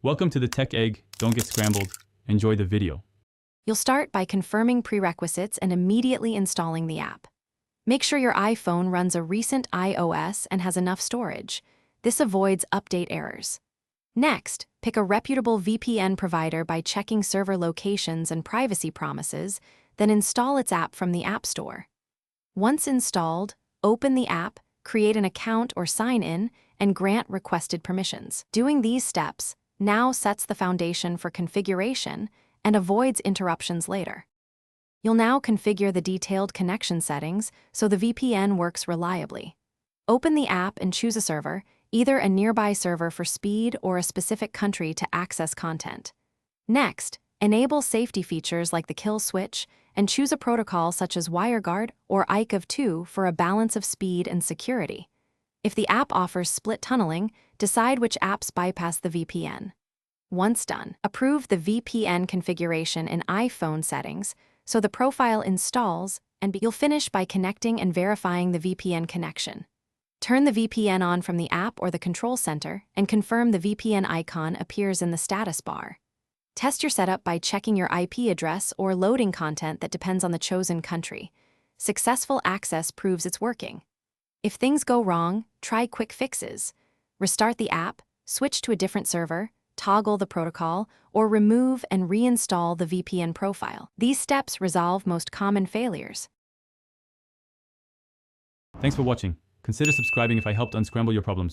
Welcome to the Tech Egg. Don't get scrambled. Enjoy the video. You'll start by confirming prerequisites and immediately installing the app. Make sure your iPhone runs a recent iOS and has enough storage. This avoids update errors. Next, pick a reputable VPN provider by checking server locations and privacy promises, then install its app from the App Store. Once installed, open the app, create an account or sign in, and grant requested permissions. Doing these steps now sets the foundation for configuration and avoids interruptions later. You'll now configure the detailed connection settings so the VPN works reliably. Open the app and choose a server, either a nearby server for speed or a specific country to access content. Next, enable safety features like the kill switch and choose a protocol such as WireGuard or IKEv2 for a balance of speed and security. If the app offers split tunneling, decide which apps bypass the VPN. Once done, approve the VPN configuration in iPhone settings so the profile installs, and you'll finish by connecting and verifying the VPN connection. Turn the VPN on from the app or the control center and confirm the VPN icon appears in the status bar. Test your setup by checking your IP address or loading content that depends on the chosen country. Successful access proves it's working. If things go wrong, try quick fixes. Restart the app, switch to a different server, toggle the protocol, or remove and reinstall the VPN profile. These steps resolve most common failures. Thanks for watching. Consider subscribing if I helped unscramble your problems.